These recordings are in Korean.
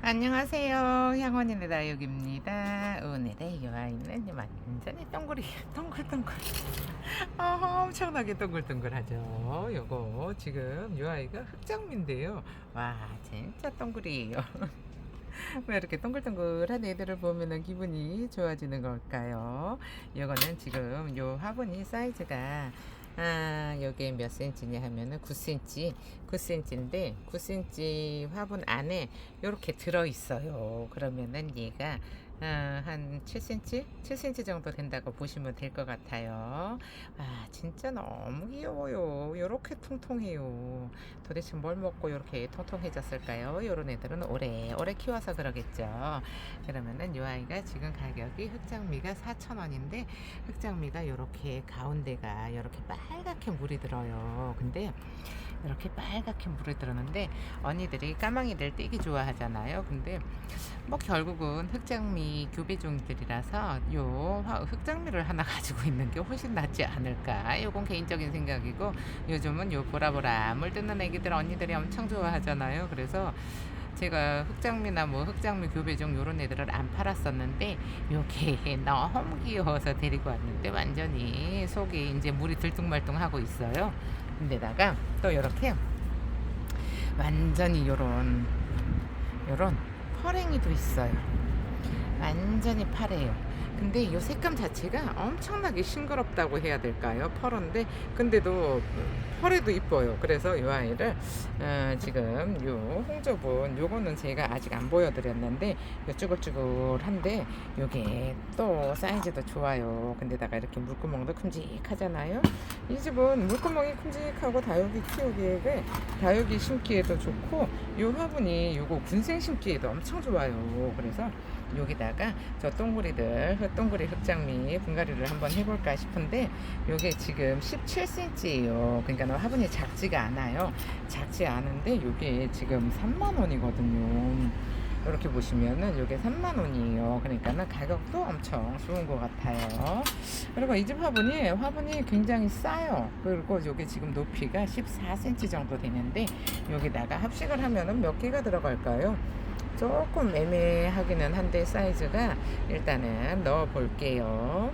안녕하세요. 향원이네 다육입니다. 오늘의 이 아이는 완전히 동글이 동글동글 엄청나게 동글동글하죠. 요거 지금 이 아이가 흑장미인데요. 와 진짜 동글이에요. 왜 이렇게 동글동글한 애들을 보면은 기분이 좋아지는 걸까요? 요거는 지금 요 화분이 사이즈가 여기에 몇 센치냐 하면은 9cm, 9cm인데 9cm 화분 안에 이렇게 들어 있어요. 그러면은 얘가 한 7cm? 7cm 정도 된다고 보시면 될 것 같아요. 아, 진짜 너무 귀여워요. 요렇게 통통해요. 도대체 뭘 먹고 이렇게 통통해졌을까요? 요런 애들은 오래오래 키워서 그러겠죠. 그러면은 요 아이가 지금 가격이 흑장미가 4,000원인데 흑장미가 요렇게 가운데가 요렇게 빨갛게 물이 들어요. 근데 이렇게 빨갛게 물이 들었는데 언니들이 까망이들 떼기 좋아하잖아요. 근데 뭐 결국은 흑장미 교배종들이라서 요 흑장미를 하나 가지고 있는 게 훨씬 낫지 않을까. 요건 개인적인 생각이고, 요즘은 요 보라보라 물 뜯는 애기들 언니들이 엄청 좋아하잖아요. 그래서 제가 흑장미나 뭐 흑장미 교배종 요런 애들을 안 팔았었는데 요게 너무 귀여워서 데리고 왔는데 완전히 속에 이제 물이 들뚱말뚱하고 있어요. 근데다가 또 이렇게 완전히 요런 퍼랭이도 있어요. 완전히 파래요. 근데 이 색감 자체가 엄청나게 싱그럽다고 해야 될까요? 펄인데 근데도 펄에도 이뻐요. 그래서 이 아이를 지금 요 홍조분 요거는 제가 아직 안 보여드렸는데 요 쭈글쭈글한데 요게 또 사이즈도 좋아요. 근데다가 이렇게 물구멍도 큼직하잖아요. 이 집은 물구멍이 큼직하고 다육이 키우기에 다육이 심기에도 좋고 요 화분이 요거 군생 심기에도 엄청 좋아요. 그래서 여기다가 저 동그리들 흑동그리 흑장미 분갈이를 한번 해볼까 싶은데 요게 지금 17cm예요. 그러니까 화분이 작지가 않아요. 작지 않은데 요게 지금 3만원이거든요. 이렇게 보시면은 요게 3만원이에요. 그러니까는 가격도 엄청 좋은 것 같아요. 그리고 이 집 화분이 굉장히 싸요. 그리고 요게 지금 높이가 14cm 정도 되는데 여기다가 합식을 하면은 몇 개가 들어갈까요? 조금 애매하기는 한데 사이즈가 일단은 넣어 볼게요.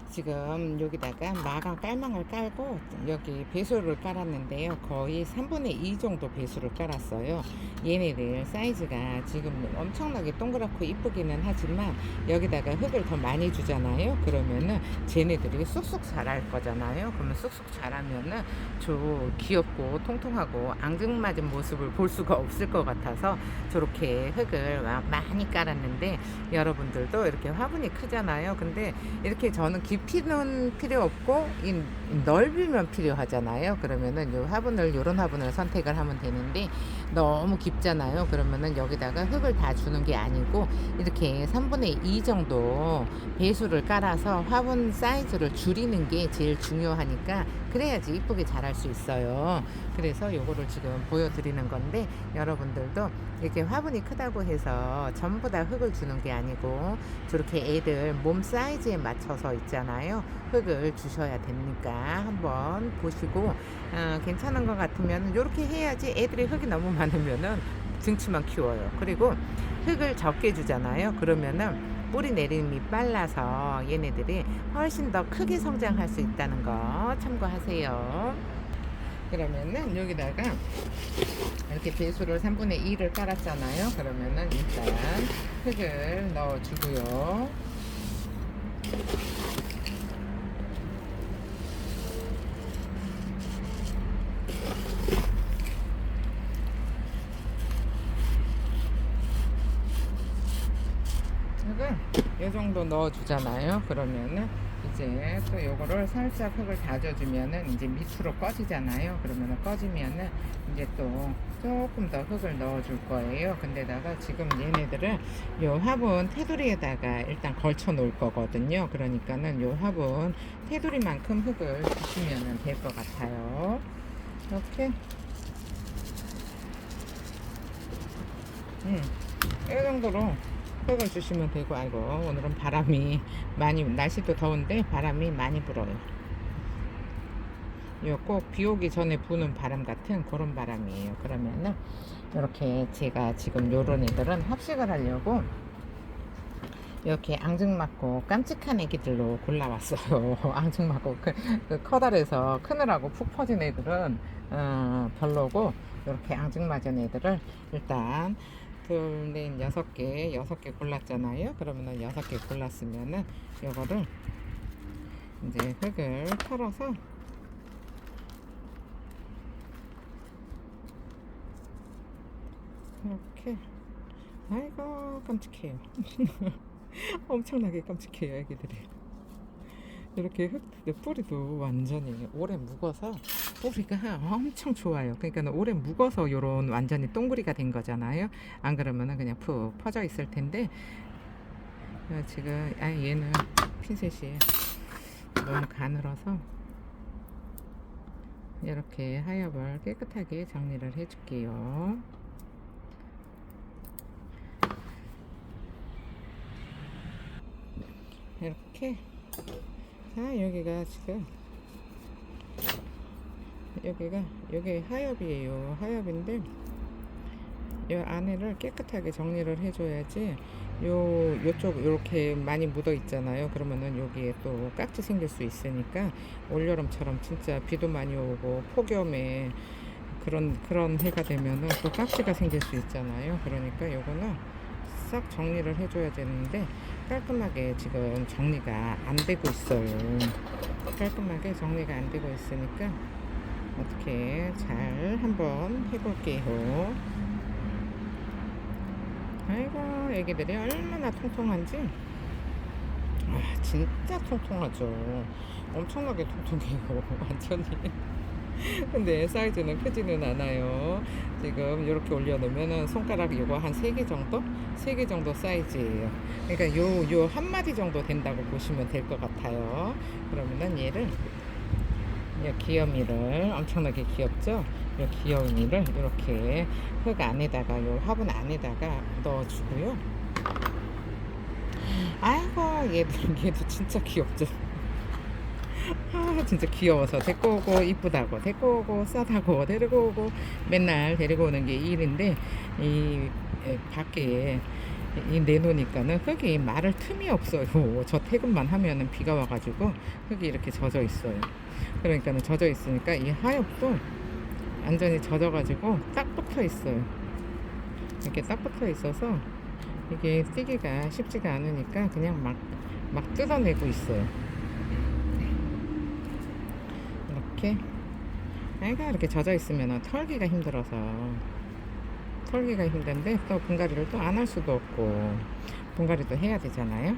지금 여기다가 마감 깔망을 깔고 여기 배수를 깔았는데요. 거의 3분의 2 정도 배수를 깔았어요. 얘네들 사이즈가 지금 엄청나게 동그랗고 이쁘기는 하지만 여기다가 흙을 더 많이 주잖아요. 그러면은 쟤네들이 쑥쑥 자랄 거잖아요. 그러면 쑥쑥 자라면은 귀엽고 통통하고 앙증맞은 모습을 볼 수가 없을 것 같아서 저렇게 흙을 많이 깔았는데 여러분들도 이렇게 화분이 크잖아요. 근데 이렇게 저는 깊이는 필요 없고 이 넓이면 필요하잖아요. 그러면은 요 화분을 요런 화분을 선택을 하면 되는데 너무 깊잖아요. 그러면은 여기다가 흙을 다 주는 게 아니고 이렇게 3분의 2 정도 배수를 깔아서 화분 사이즈를 줄이는 게 제일 중요하니까 그래야지 이쁘게 자랄 수 있어요. 그래서 요거를 지금 보여드리는 건데 여러분들도 이렇게 화분이 크다고 해서 전부 다 흙을 주는 게 아니고 저렇게 애들 몸 사이즈에 맞춰서 있잖아요. 흙을 주셔야 되니까 한번 보시고 괜찮은 것 같으면 이렇게 해야지. 애들이 흙이 너무 많으면은 등치만 키워요. 그리고 흙을 적게 주잖아요. 그러면은 뿌리 내림이 빨라서 얘네들이 훨씬 더 크게 성장할 수 있다는 거 참고하세요. 그러면은 여기다가 이렇게 배수를 3분의 2를 깔았잖아요. 그러면은 일단 흙을 넣어주고요. 흙을 이 정도 넣어주잖아요. 그러면은 이제 또 요거를 살짝 흙을 다져주면은 이제 밑으로 꺼지잖아요. 그러면은 꺼지면은 이제 또 조금 더 흙을 넣어줄 거예요. 근데다가 지금 얘네들을 요 화분 테두리에다가 일단 걸쳐 놓을 거거든요. 그러니까는 요 화분 테두리만큼 흙을 주시면 될 것 같아요. 이렇게 이 정도로 흙을 주시면 되고. 아이고 오늘은 바람이 많이, 날씨도 더운데 바람이 많이 불어요. 요 꼭 비 오기 전에 부는 바람 같은 그런 바람이에요. 그러면은 이렇게 제가 지금 요런 애들은 합식을 하려고 이렇게 앙증맞고 깜찍한 애기들로 골라왔어요. 앙증맞고 그 커다래서 크느라고 푹 퍼진 애들은 별로고, 이렇게 앙증맞은 애들을 일단 둘, 넷, 여섯 개 골랐잖아요. 그러면은 6개 골랐으면은 요거를 이제 흙을 털어서 이렇게, 아이고 깜찍해요. 엄청나게 깜찍해요 애기들이. 이렇게 뿌리도 완전히 오래 묵어서 뿌리가 엄청 좋아요. 그러니까 오래 묵어서 요런 완전히 동그리가 된 거잖아요. 안 그러면은 그냥 푹 퍼져 있을 텐데, 지금 얘는 핀셋이 너무 가늘어서 이렇게 하엽을 깨끗하게 정리를 해줄게요. 이렇게. 자, 여기가 지금 여기 하엽이에요. 하엽인데 이 안에를 깨끗하게 정리를 해줘야지, 요쪽 이렇게 많이 묻어 있잖아요. 그러면은 여기에 또 깍지 생길 수 있으니까, 올여름처럼 진짜 비도 많이 오고 폭염에 그런 해가 되면은 또 깍지가 생길 수 있잖아요. 그러니까 요거는 싹 정리를 해줘야 되는데 깔끔하게 지금 정리가 안 되고 있어요. 깔끔하게 정리가 안 되고 있으니까 어떻게 잘 한번 해볼게요. 아이고 애기들이 얼마나 통통한지. 진짜 통통하죠. 엄청나게 통통해요. 완전히. 근데 사이즈는 크지는 않아요. 지금 이렇게 올려놓으면은 손가락 이거 한 3개 정도? 3개 정도 사이즈예요. 그러니까 요 한 마디 정도 된다고 보시면 될 것 같아요. 그러면은 얘를, 이 귀요미를, 엄청나게 귀엽죠? 이 귀요미를 이렇게 흙 안에다가, 요 화분 안에다가 넣어주고요. 아이고 얘도 진짜 귀엽죠? 진짜 귀여워서 데리고 오고 이쁘다고 데리고 오고 싸다고 데리고 오고 맨날 데리고 오는 게 일인데, 이 밖에 내놓으니까는 흙이 마를 틈이 없어요. 저 퇴근만 하면은 비가 와가지고 흙이 이렇게 젖어 있어요. 그러니까는 젖어 있으니까 이 하엽도 완전히 젖어가지고 딱 붙어 있어요. 이렇게 딱 붙어 있어서 이게 뛰기가 쉽지가 않으니까 그냥 막 뜯어내고 있어요. 이렇게. 애가 이렇게 젖어 있으면 털기가 힘든데, 또 분갈이를 또 안 할 수도 없고 분갈이도 해야 되잖아요.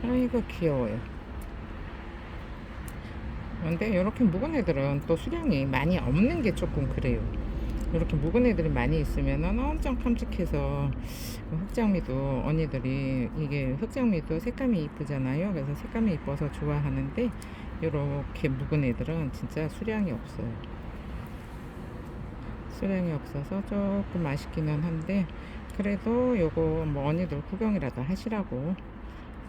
아이고 귀여워요. 근데 이렇게 묵은 애들은 또 수량이 많이 없는 게 조금 그래요. 이렇게 묵은 애들이 많이 있으면 엄청 깜찍해서, 흑장미도 언니들이, 이게 흑장미도 색감이 이쁘잖아요. 그래서 색감이 이뻐서 좋아하는데, 이렇게 묵은 애들은 진짜 수량이 없어요. 수량이 없어서 조금 아쉽기는 한데, 그래도 요거 뭐 언니들 구경이라도 하시라고,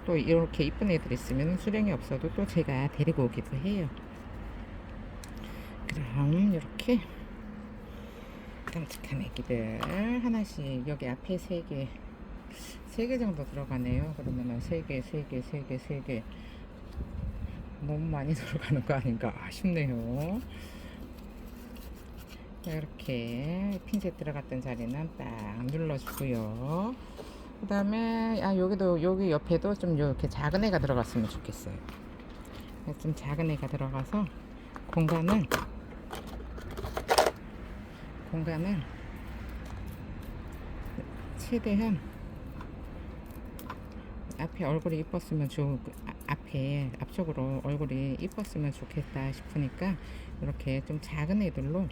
또 이렇게 이쁜 애들 있으면 수량이 없어도 또 제가 데리고 오기도 해요. 그럼 이렇게 깜찍한 애기들 하나씩, 여기 앞에 3개 정도 들어가네요. 그러면은 3개 너무 많이 들어가는 거 아닌가 싶네요. 이렇게 핀셋 들어갔던 자리는 딱 눌러주고요. 그 다음에 여기 옆에도 좀 이렇게 작은 애가 들어갔으면 좋겠어요. 좀 작은 애가 들어가서 공간을 최대한 앞에 얼굴이 이뻤으면 앞쪽으로 얼굴이 이뻤으면 좋겠다 싶으니까 이렇게 좀 작은 애들로,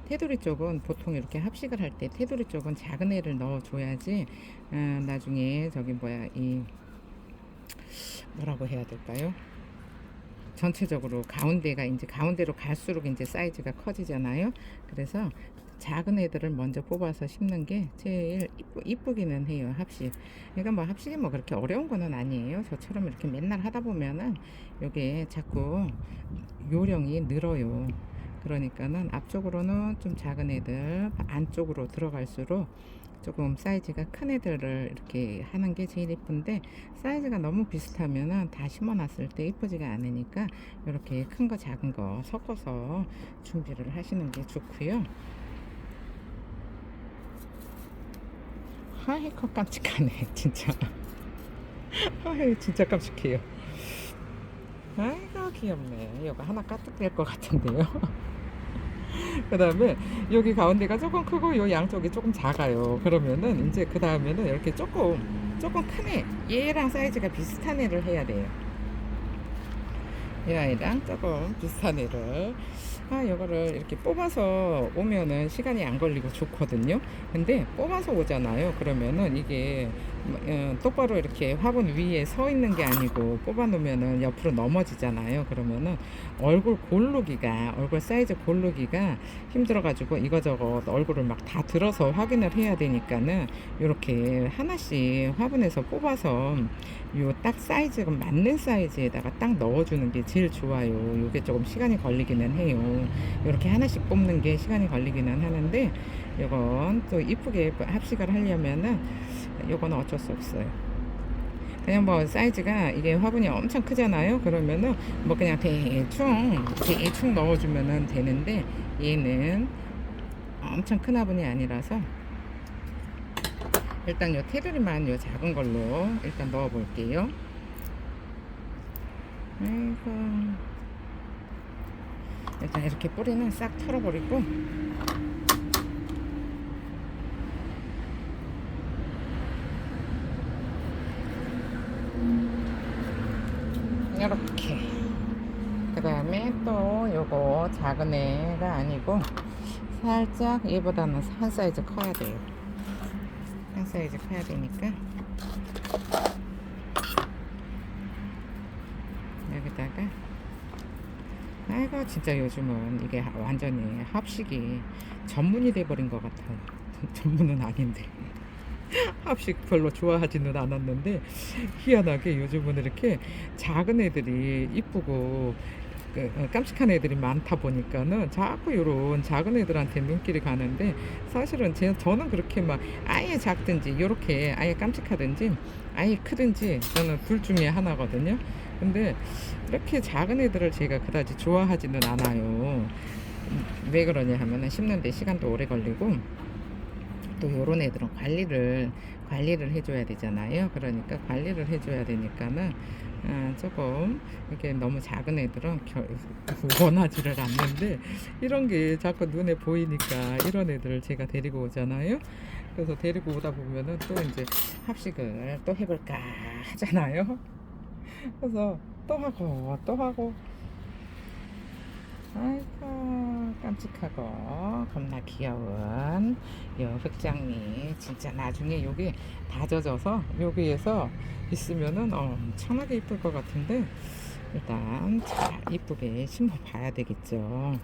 테두리 쪽은 보통 이렇게 합식을 할 때 테두리 쪽은 작은 애를 넣어줘야지, 나중에 뭐라고 해야 될까요? 전체적으로 가운데가 이제 가운데로 갈수록 이제 사이즈가 커지잖아요. 그래서 작은 애들을 먼저 뽑아서 심는 게 제일 이쁘기는 해요. 합식. 그러니까 뭐 합식이 뭐 그렇게 어려운 거는 아니에요. 저처럼 이렇게 맨날 하다 보면은 요게 자꾸 요령이 늘어요. 그러니까는 앞쪽으로는 좀 작은 애들, 안쪽으로 들어갈수록 조금 사이즈가 큰 애들을 이렇게 하는 게 제일 예쁜데, 사이즈가 너무 비슷하면은 다 심어놨을 때 예쁘지가 않으니까 이렇게 큰 거 작은 거 섞어서 준비를 하시는 게 좋고요. 아이고 깜찍하네 진짜. 아이 진짜 깜찍해요. 아이고 귀엽네. 이거 하나 까뜩 될 것 같은데요. 그 다음에 여기 가운데가 조금 크고 요 양쪽이 조금 작아요. 그러면은 이제 그 다음에는 이렇게 조금 큰 애, 얘랑 사이즈가 비슷한 애를 해야 돼요. 이 아이랑 조금 비슷한 애를, 요거를 이렇게 뽑아서 오면은 시간이 안 걸리고 좋거든요. 근데 뽑아서 오잖아요. 그러면은 이게 똑바로 이렇게 화분 위에 서 있는 게 아니고 뽑아 놓으면은 옆으로 넘어지잖아요. 그러면은 얼굴 사이즈 고르기가 힘들어 가지고 이거저거 얼굴을 막 다 들어서 확인을 해야 되니까는 요렇게 하나씩 화분에서 뽑아서 요 딱 사이즈가 맞는 사이즈에다가 딱 넣어주는 게 제일 좋아요. 요게 조금 시간이 걸리기는 해요. 이렇게 하나씩 뽑는 게 시간이 걸리기는 하는데, 요건 또 이쁘게 합식을 하려면은 요거는 어쩔 수 없어요. 그냥 뭐 사이즈가 이게 화분이 엄청 크잖아요. 그러면은 뭐 그냥 대충 넣어주면은 되는데, 얘는 엄청 큰 화분이 아니라서 일단 요 테두리만 요 작은 걸로 일단 넣어 볼게요. 아이고, 일단 이렇게 뿌리는 싹 털어버리고, 이렇게. 그 다음에 또 요거 작은 애가 아니고 살짝 얘보다는 한 사이즈 커야 돼요. 한 사이즈 커야 되니까 여기다가, 아이고 진짜 요즘은 이게 완전히 합식이 전문이 돼버린 것 같아요. 전문은 아닌데 합식 별로 좋아하지는 않았는데, 희한하게 요즘은 이렇게 작은 애들이 이쁘고 깜찍한 애들이 많다 보니까는 자꾸 요런 작은 애들한테 눈길이 가는데, 사실은 저는 그렇게 막 아예 작든지 요렇게 아예 깜찍하든지 아예 크든지 저는 둘 중에 하나거든요. 근데 이렇게 작은 애들을 제가 그다지 좋아하지는 않아요. 왜 그러냐 하면은 심는데 시간도 오래 걸리고, 또 요런 애들은 관리를 해줘야 되잖아요. 그러니까 관리를 해줘야 되니까는 조금 이렇게 너무 작은 애들은 원하지를 않는데, 이런 게 자꾸 눈에 보이니까 이런 애들을 제가 데리고 오잖아요. 그래서 데리고 오다 보면은 또 이제 합식을 또 해볼까 하잖아요. 그래서 또 하고, 아이고 깜찍하고 겁나 귀여운 요 흑장미, 진짜 나중에 여기 다 젖어서 여기에서 있으면은 엄청나게 이쁠 것 같은데, 일단 잘 이쁘게 심어 봐야 되겠죠.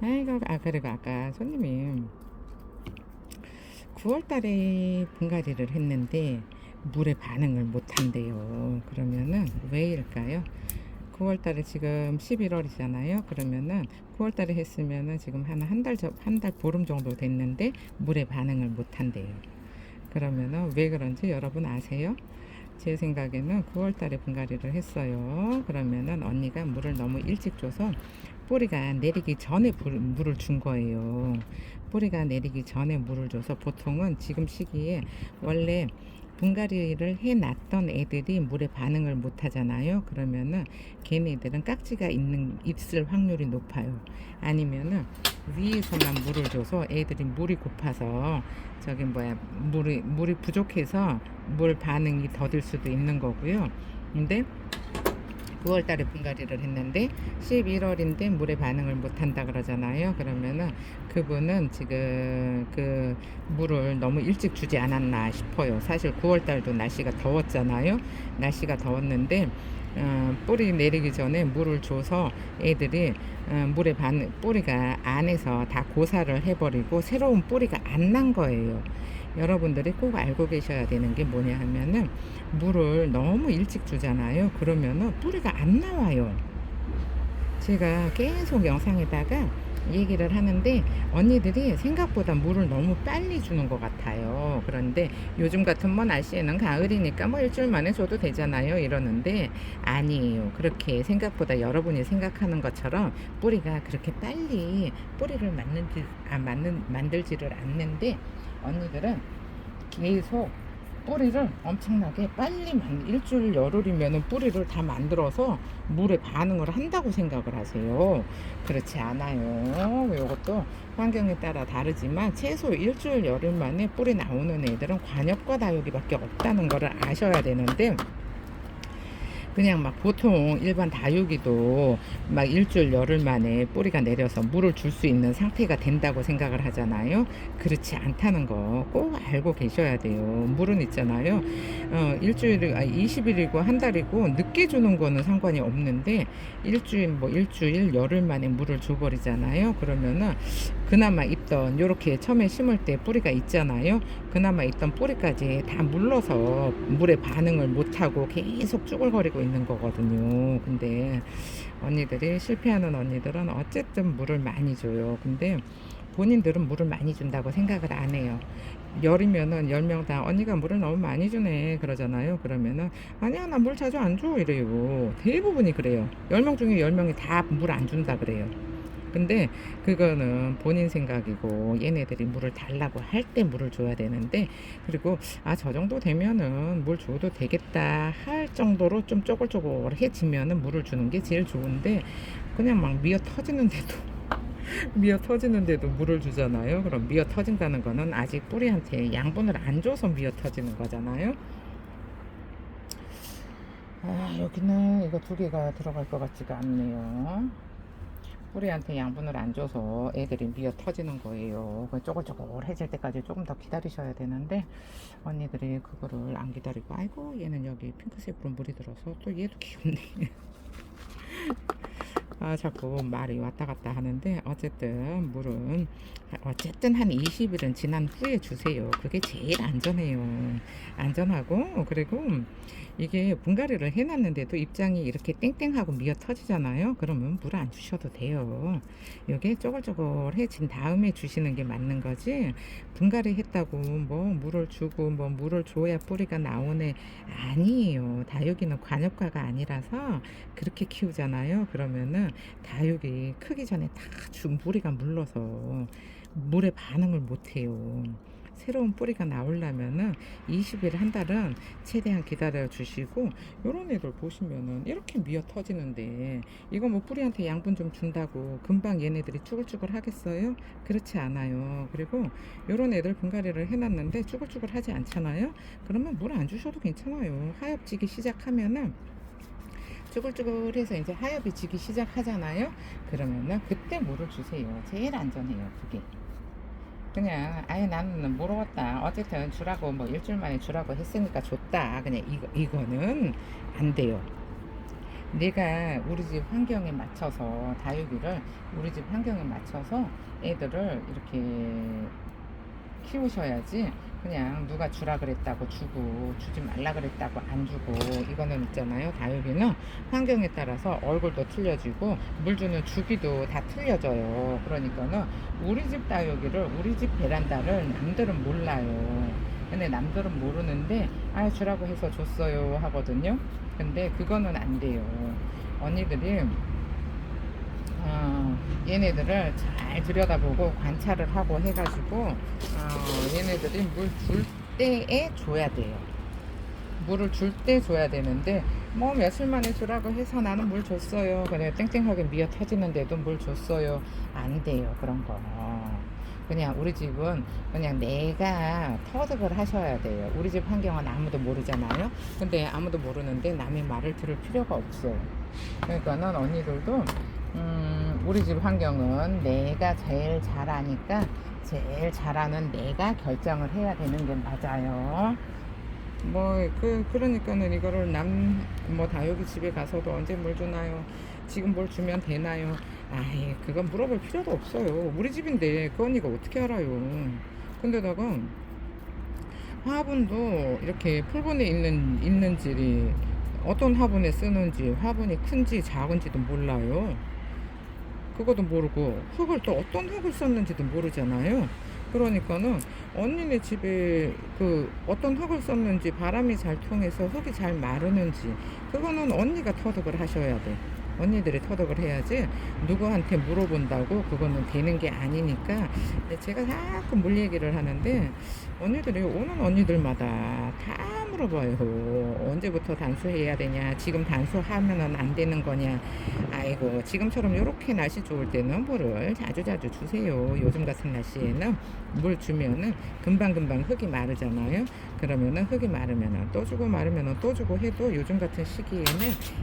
아이고, 그리고 아까 손님이 9월달에 분갈이를 했는데 물에 반응을 못 한대요. 그러면은 왜일까요? 9월달에 지금 11월이잖아요. 그러면은 9월달에 했으면은 지금 한 달 보름 정도 됐는데 물에 반응을 못 한대요. 그러면은 왜 그런지 여러분 아세요? 제 생각에는 9월달에 분갈이를 했어요. 그러면은 언니가 물을 너무 일찍 줘서 뿌리가 내리기 전에 물을 준 거예요. 뿌리가 내리기 전에 물을 줘서, 보통은 지금 시기에 원래 분갈이를 해놨던 애들이 물에 반응을 못 하잖아요. 그러면은 걔네들은 깍지가 있을 확률이 높아요. 아니면은 위에서만 물을 줘서 애들이 물이 고파서 물이 부족해서 물 반응이 더딜 수도 있는 거고요. 근데 9월달에 분갈이를 했는데 11월인데 물에 반응을 못 한다 그러잖아요. 그러면은 그분은 지금 그 물을 너무 일찍 주지 않았나 싶어요. 사실 9월달도 날씨가 더웠잖아요. 날씨가 더웠는데 뿌리 내리기 전에 물을 줘서 애들이 뿌리가 안에서 다 고사를 해버리고 새로운 뿌리가 안 난 거예요. 여러분들이 꼭 알고 계셔야 되는 게 뭐냐 하면은 물을 너무 일찍 주잖아요. 그러면은 뿌리가 안 나와요. 제가 계속 영상에다가 얘기를 하는데 언니들이 생각보다 물을 너무 빨리 주는 것 같아요. 그런데 요즘 같은 뭐 날씨에는 가을이니까 뭐 일주일 만에 줘도 되잖아요 이러는데 아니에요. 그렇게 생각보다 여러분이 생각하는 것처럼 뿌리가 그렇게 빨리 뿌리를 만들지를 않는데 언니들은 계속 뿌리를 엄청나게 빨리 일주일 열흘이면 뿌리를 다 만들어서 물에 반응을 한다고 생각을 하세요. 그렇지 않아요. 이것도 환경에 따라 다르지만 최소 일주일 열흘 만에 뿌리 나오는 애들은 관엽과 다육이밖에 없다는 것을 아셔야 되는데 그냥 막 보통 일반 다육이도 막 일주일 열흘 만에 뿌리가 내려서 물을 줄 수 있는 상태가 된다고 생각을 하잖아요. 그렇지 않다는 거 꼭 알고 계셔야 돼요. 물은 있잖아요. 20일이고 한 달이고 늦게 주는 거는 상관이 없는데 일주일 열흘 만에 물을 줘버리잖아요. 그러면은 그나마 있던 요렇게 처음에 심을 때 뿌리가 있잖아요. 그나마 있던 뿌리까지 다 물러서 물에 반응을 못하고 계속 쭈글거리고 있는 거거든요. 근데 언니들이 실패하는 언니들은 어쨌든 물을 많이 줘요. 근데 본인들은 물을 많이 준다고 생각을 안 해요. 열이면은 10명 다 언니가 물을 너무 많이 주네 그러잖아요. 그러면은 아니야 나 물 자주 안 줘 이래요. 대부분이 그래요. 10명 중에 10명이 다 물 안 준다 그래요. 근데 그거는 본인 생각이고 얘네들이 물을 달라고 할 때 물을 줘야 되는데 그리고 저 정도 되면은 물 줘도 되겠다 할 정도로 좀 쪼글쪼글해지면은 물을 주는 게 제일 좋은데 그냥 막 미어 터지는데도 미어 터지는데도 물을 주잖아요. 그럼 미어 터진다는 거는 아직 뿌리한테 양분을 안 줘서 미어 터지는 거잖아요. 여기는 이거 두 개가 들어갈 것 같지가 않네요. 뿌리한테 양분을 안 줘서 애들이 미어 터지는 거예요. 쪼글쪼글해질 때까지 조금 더 기다리셔야 되는데 언니들이 그거를 안 기다리고 아이고 얘는 여기 핑크색으로 물이 들어서 또 얘도 귀엽네. 자꾸 말이 왔다 갔다 하는데 어쨌든 물은 어쨌든 한 20일은 지난 후에 주세요. 그게 제일 안전해요. 안전하고 그리고 이게 분갈이를 해놨는데도 입장이 이렇게 땡땡하고 미어 터지잖아요. 그러면 물 안 주셔도 돼요. 이게 쪼글쪼글해진 다음에 주시는 게 맞는 거지. 분갈이 했다고 뭐 물을 주고 뭐 물을 줘야 뿌리가 나오네 아니에요. 다육이는 관엽과가 아니라서 그렇게 키우잖아요. 그러면은 다육이 크기 전에 다 뿌리가 물러서 물에 반응을 못해요. 새로운 뿌리가 나오려면은 20일 한 달은 최대한 기다려 주시고 요런 애들 보시면은 이렇게 미어 터지는데 이거 뭐 뿌리한테 양분 좀 준다고 금방 얘네들이 쭈글쭈글 하겠어요? 그렇지 않아요. 그리고 요런 애들 분갈이를 해놨는데 쭈글쭈글 하지 않잖아요. 그러면 물 안 주셔도 괜찮아요. 하엽 지기 시작하면은 쭈글쭈글해서 이제 하엽이 지기 시작하잖아요. 그러면은 그때 물을 주세요. 제일 안전해요. 그게. 그냥 아예 나는 모르겠다. 어쨌든 주라고 뭐 일주일 만에 주라고 했으니까 줬다. 그냥 이거는 안 돼요. 내가 우리 집 환경에 맞춰서 다육이를 우리 집 환경에 맞춰서 애들을 이렇게 키우셔야지 그냥 누가 주라 그랬다고 주고 주지 말라 그랬다고 안 주고 이거는 있잖아요. 다육이는 환경에 따라서 얼굴도 틀려지고 물 주는 주기도 다 틀려져요. 그러니까는 우리 집 다육이를 우리 집 베란다를 남들은 몰라요. 근데 남들은 모르는데 주라고 해서 줬어요 하거든요. 근데 그거는 안 돼요. 언니들이 얘네들을 잘 들여다보고 관찰을 하고 해가지고 얘네들이 물 줄 때에 줘야 돼요. 물을 줄 때 줘야 되는데 뭐 며칠 만에 주라고 해서 나는 물 줬어요. 그냥 땡땡하게 미어 터지는데도 물 줬어요. 안 돼요. 그런 거. 그냥 우리 집은 그냥 내가 터득을 하셔야 돼요. 우리 집 환경은 아무도 모르잖아요. 근데 아무도 모르는데 남의 말을 들을 필요가 없어요. 그러니까는 언니들도 우리 집 환경은 내가 제일 잘 아니까 제일 잘하는 내가 결정을 해야 되는 게 맞아요. 그러니까는 이거를 뭐 다육이 집에 가서도 언제 물 주나요? 지금 뭘 주면 되나요? 아이, 그건 물어볼 필요도 없어요. 우리 집인데 그 언니가 어떻게 알아요? 근데다가 화분도 이렇게 풀분에 있는지 어떤 화분에 쓰는지 화분이 큰지 작은지도 몰라요. 그것도 모르고 흙을 또 어떤 흙을 썼는지도 모르잖아요. 그러니까는 언니네 집에 그 어떤 흙을 썼는지 바람이 잘 통해서 흙이 잘 마르는지 그거는 언니가 터득을 하셔야 돼. 언니들이 터득을 해야지 누구한테 물어본다고 그거는 되는 게 아니니까. 근데 제가 자꾸 물 얘기를 하는데 언니들이 오는 언니들마다 다 물어봐요. 언제부터 단수해야 되냐, 지금 단수하면은 안 되는 거냐. 아이고, 지금처럼 이렇게 날씨 좋을 때는 물을 자주자주 주세요. 요즘 같은 날씨에는 물 주면은 금방금방 흙이 마르잖아요. 그러면은 흙이 마르면은 또 주고 마르면은 또 주고 해도 요즘 같은 시기에는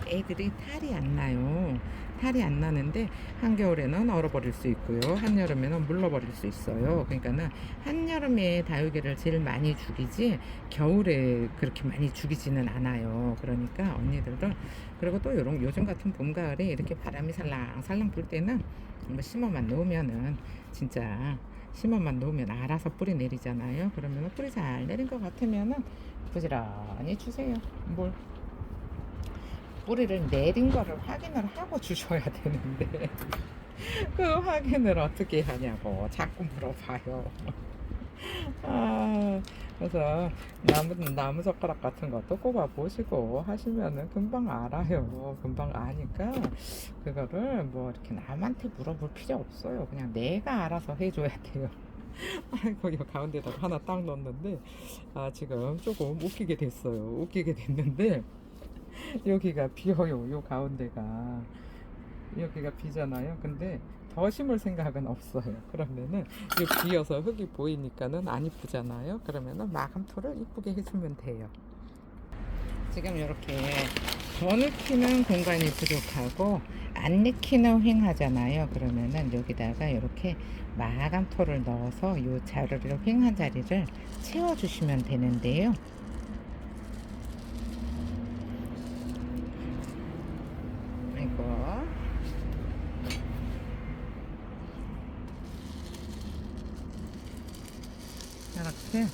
애들이 탈이 안 나요. 탈이 안 나는데 한겨울에는 얼어버릴 수 있고요. 한여름에는 물러버릴 수 있어요. 그러니까는 한여름에 다육이를 제일 많이 죽이지 겨울에 그렇게 많이 죽이지는 않아요. 그러니까 언니들도 그리고 또 요즘 같은 봄 가을에 이렇게 바람이 살랑살랑 불 때는 뭐 심어만 놓으면은 진짜 심어만 놓으면 알아서 뿌리 내리잖아요. 그러면 뿌리 잘 내린 것 같으면은 부지런히 주세요. 뭘 뿌리를 내린 거를 확인을 하고 주셔야 되는데 그 확인을 어떻게 하냐고 자꾸 물어봐요. 아, 그래서 나무 젓가락 같은 것도 꼽아 보시고 하시면은 금방 알아요. 금방 아니까 그거를 뭐 이렇게 남한테 물어볼 필요 없어요. 그냥 내가 알아서 해줘야 돼요. 아이고, 이 가운데다가 하나 딱 넣었는데 지금 조금 웃기게 됐어요. 웃기게 됐는데 여기가 비어요. 요 가운데가 여기가 비잖아요. 근데 더 심을 생각은 없어요. 그러면은 이 비어서 흙이 보이니까는 안 이쁘잖아요. 그러면은 마감토를 이쁘게 해주면 돼요. 지금 이렇게 더 넣기는 공간이 부족하고 안 넣기는 횡하잖아요. 그러면은 여기다가 이렇게 마감토를 넣어서 이 자리를 횡한 자리를 채워주시면 되는데요. 이거 이렇게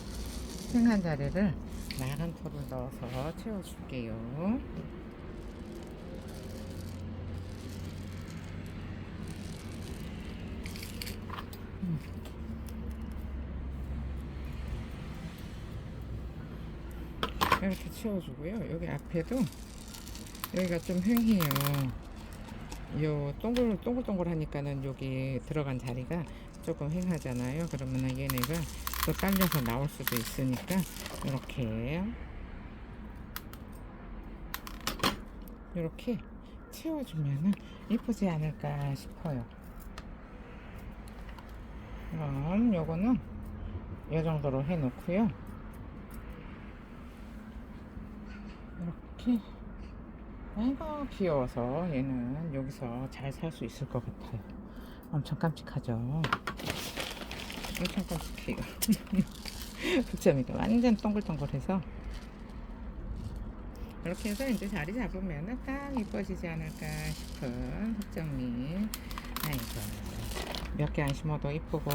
횡한 자리를 마감토를 넣어서 채워줄게요. 이렇게 채워주고요. 여기 앞에도 여기가 좀 횡해요. 요 동글동글 하니까는 여기 들어간 자리가 조금 횡하잖아요. 그러면은 얘네가 또 딸려서 나올 수도 있으니까 이렇게 채워주면은 이쁘지 않을까 싶어요. 그럼 요거는 이 정도로 해 놓고요. 이렇게 아이고, 귀여워서 얘는 여기서 잘 살 수 있을 것 같아요. 엄청 깜찍하죠. 엄청 깜찍해요. 흑점이가 완전 동글동글해서 이렇게 해서 이제 자리 잡으면 딱 이뻐지지 않을까 싶은 흑점이. 아이고, 몇 개 안 심어도 이쁘고.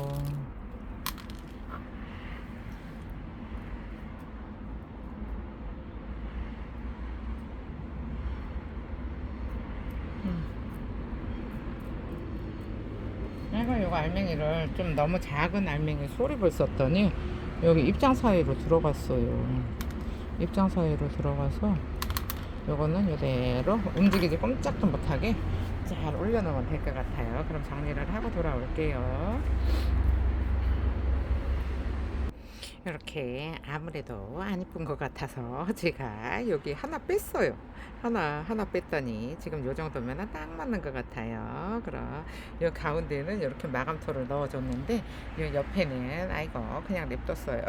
내가 이거 알맹이를 좀 너무 작은 알맹이 소립을 썼더니 여기 입장 사이로 들어갔어요. 입장 사이로 들어가서 요거는 이대로 움직이지 꼼짝도 못하게 잘 올려놓으면 될 것 같아요. 그럼 정리를 하고 돌아올게요. 이렇게 아무래도 안 이쁜 것 같아서 제가 여기 하나 뺐어요. 하나 뺐더니 지금 요 정도면 딱 맞는 것 같아요. 그럼 요 가운데는 이렇게 마감토를 넣어줬는데 요 옆에는 아이고 그냥 냅뒀어요.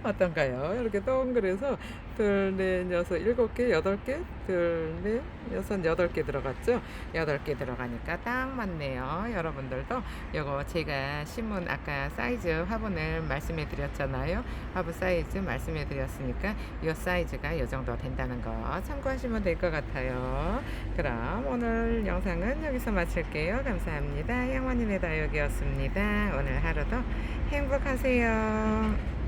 어떤가요? 이렇게 동그래서 둘, 넷, 여섯, 일곱 개, 여덟 개, 둘, 넷, 여섯, 여덟 개 들어갔죠? 여덟 개 들어가니까 딱 맞네요. 여러분들도 요거 제가 신문 아까 사이즈 화분을 말씀해 드렸잖아요. 화분 사이즈 말씀해 드렸으니까 이 사이즈가 이 정도 된다는 거 참고하시면 될 것 같아요. 그럼 오늘 영상은 여기서 마칠게요. 감사합니다. 양원님의 다육이었습니다. 오늘 하루도 행복하세요.